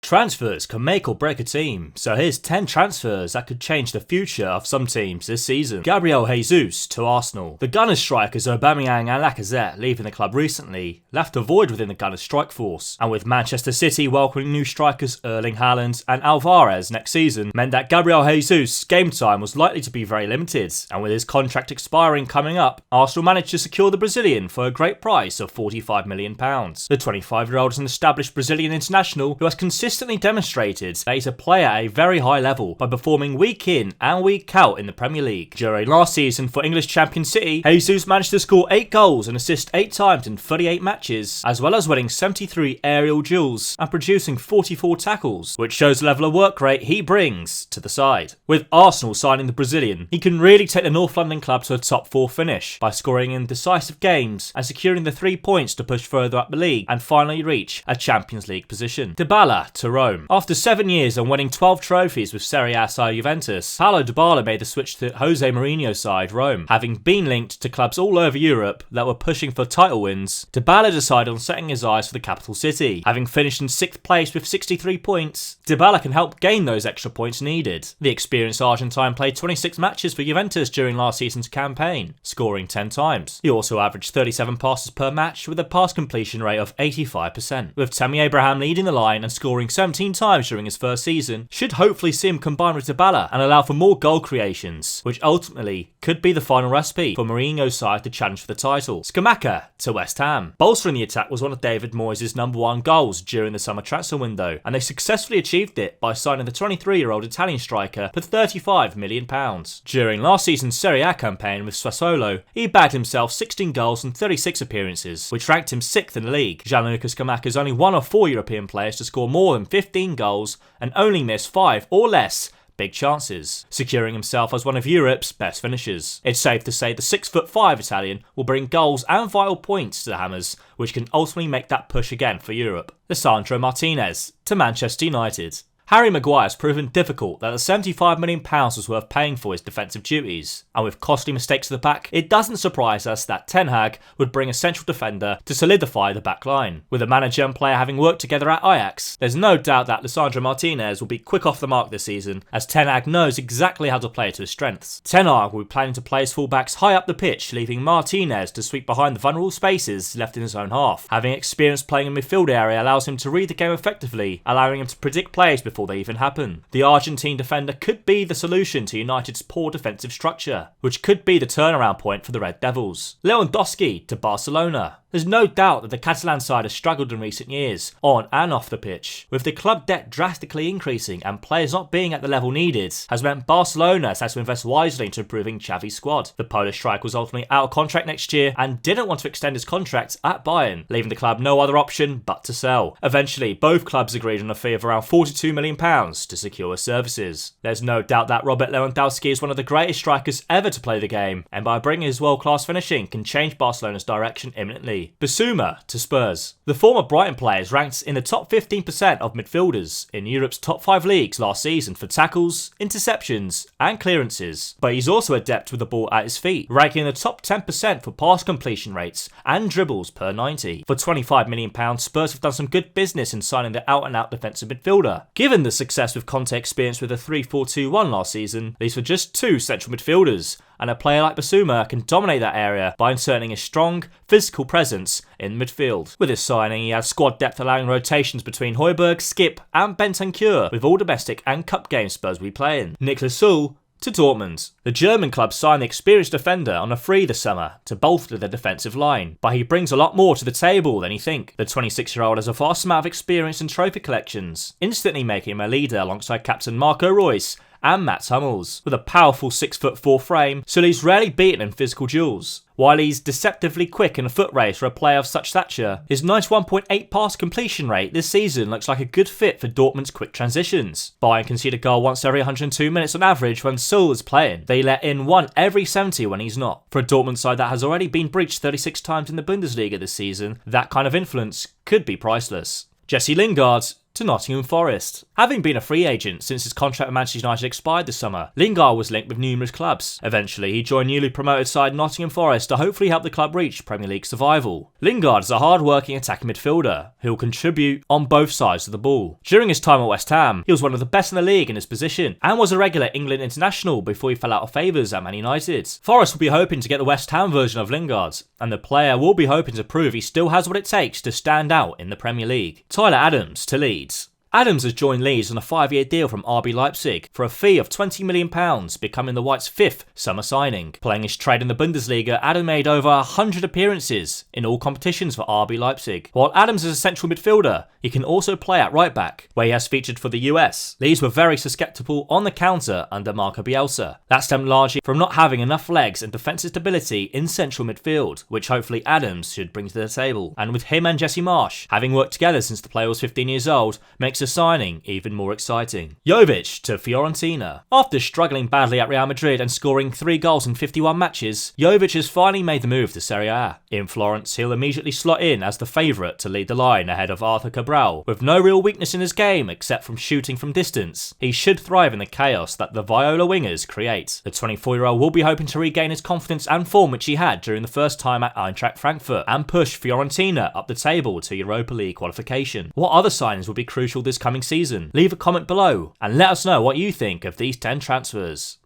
Transfers can make or break a team, so here's 10 transfers that could change the future of some teams this season. Gabriel Jesus to Arsenal. The Gunners strikers Aubameyang and Lacazette leaving the club recently left a void within the Gunners strike force, and with Manchester City welcoming new strikers Erling Haaland and Alvarez next season meant that Gabriel Jesus' game time was likely to be very limited, and with his contract expiring coming up, Arsenal managed to secure the Brazilian for a great price of £45 million. The 25-year-old is an established Brazilian international who has consistently demonstrated that he's a player at a very high level by performing week in and week out in the Premier League. During last season for English champion City, Jesus managed to score 8 goals and assist 8 times in 38 matches, as well as winning 73 aerial duels and producing 44 tackles, which shows the level of work rate he brings to the side. With Arsenal signing the Brazilian, he can really take the North London club to a top 4 finish by scoring in decisive games and securing the 3 points to push further up the league and finally reach a Champions League position. Dybala to Rome. After 7 years and winning 12 trophies with Serie A side Juventus, Paulo Dybala made the switch to Jose Mourinho's side Rome. Having been linked to clubs all over Europe that were pushing for title wins, Dybala decided on setting his eyes for the capital city. Having finished in 6th place with 63 points, Dybala can help gain those extra points needed. The experienced Argentine played 26 matches for Juventus during last season's campaign, scoring 10 times. He also averaged 37 passes per match with a pass completion rate of 85%. With Tammy Abraham leading the line and scoring 17 times during his first season, should hopefully see him combine with Dybala and allow for more goal creations, which ultimately could be the final recipe for Mourinho's side to challenge for the title. Scamacca to West Ham. Bolstering the attack was one of David Moyes' #1 goals during the summer transfer window, and they successfully achieved it by signing the 23-year-old Italian striker for £35 million. During last season's Serie A campaign with Sassuolo, he bagged himself 16 goals and 36 appearances, which ranked him 6th in the league. Gianluca Scamacca is only one of 4 European players to score more than 15 goals and only miss 5 or less big chances, securing himself as one of Europe's best finishers. It's safe to say the 6'5" Italian will bring goals and vital points to the Hammers, which can ultimately make that push again for Europe. Lisandro Martinez to Manchester United. Harry Maguire's proven difficult that the £75 million was worth paying for his defensive duties, and with costly mistakes to the back, it doesn't surprise us that Ten Hag would bring a central defender to solidify the back line. With the manager and player having worked together at Ajax, there's no doubt that Lisandro Martinez will be quick off the mark this season, as Ten Hag knows exactly how to play to his strengths. Ten Hag will be planning to play his fullbacks high up the pitch, leaving Martinez to sweep behind the vulnerable spaces left in his own half. Having experience playing in midfield area allows him to read the game effectively, allowing him to predict plays before they even happen. The Argentine defender could be the solution to United's poor defensive structure, which could be the turnaround point for the Red Devils. Lewandowski to Barcelona. There's no doubt that the Catalan side has struggled in recent years, on and off the pitch. With the club debt drastically increasing and players not being at the level needed, has meant Barcelona has had to invest wisely into improving Xavi's squad. The Polish striker was ultimately out of contract next year and didn't want to extend his contract at Bayern, leaving the club no other option but to sell. Eventually, both clubs agreed on a fee of around £42 million to secure his services. There's no doubt that Robert Lewandowski is one of the greatest strikers ever to play the game, and by bringing his world-class finishing can change Barcelona's direction imminently. Bissouma to Spurs. The former Brighton player is ranked in the top 15% of midfielders in Europe's top 5 leagues last season for tackles, interceptions and clearances, but he's also adept with the ball at his feet, ranking in the top 10% for pass completion rates and dribbles per 90. For £25 million, Spurs have done some good business in signing the out-and-out defensive midfielder. Given the success with Conte experience with a 3-4-2-1 last season, these were just 2 central midfielders, and a player like Bissouma can dominate that area by inserting a strong, physical presence in midfield. With his signing, he has squad depth allowing rotations between Højbjerg, Skip and Bentancur, with all domestic and cup games Spurs will be playing. Nicolas to Dortmund. The German club signed the experienced defender on a free this summer to bolster their defensive line, but he brings a lot more to the table than you think. The 26-year-old has a vast amount of experience in trophy collections, instantly making him a leader alongside captain Marco Reus and Mats Hummels. With a powerful 6'4" frame, Sully's rarely beaten in physical duels. While he's deceptively quick in a foot race for a player of such stature, his 91.8 pass completion rate this season looks like a good fit for Dortmund's quick transitions. Bayern concede a goal once every 102 minutes on average when Schulz is playing. They let in one every 70 when he's not. For a Dortmund side that has already been breached 36 times in the Bundesliga this season, that kind of influence could be priceless. Jesse Lingard to Nottingham Forest. Having been a free agent since his contract with Manchester United expired this summer, Lingard was linked with numerous clubs. Eventually, he joined newly promoted side Nottingham Forest to hopefully help the club reach Premier League survival. Lingard is a hard-working attacking midfielder who will contribute on both sides of the ball. During his time at West Ham, he was one of the best in the league in his position and was a regular England international before he fell out of favours at Man United. Forest will be hoping to get the West Ham version of Lingard, and the player will be hoping to prove he still has what it takes to stand out in the Premier League. Tyler Adams to Leeds. Adams has joined Leeds on a 5-year deal from RB Leipzig for a fee of £20 million, becoming the Whites' 5th summer signing. Playing his trade in the Bundesliga, Adam made over 100 appearances in all competitions for RB Leipzig. While Adams is a central midfielder, he can also play at right back, where he has featured for the US. Leeds were very susceptible on the counter under Marco Bielsa. That stemmed largely from not having enough legs and defensive stability in central midfield, which hopefully Adams should bring to the table. And with him and Jesse Marsch having worked together since the player was 15 years old, makes the signing even more exciting. Jovic to Fiorentina. After struggling badly at Real Madrid and scoring 3 goals in 51 matches, Jovic has finally made the move to Serie A. In Florence, he'll immediately slot in as the favourite to lead the line ahead of Arthur Cabral. With no real weakness in his game except from shooting from distance, he should thrive in the chaos that the Viola wingers create. The 24-year-old will be hoping to regain his confidence and form which he had during the first time at Eintracht Frankfurt and push Fiorentina up the table to Europa League qualification. What other signings will be crucial this coming season? Leave a comment below and let us know what you think of these 10 transfers.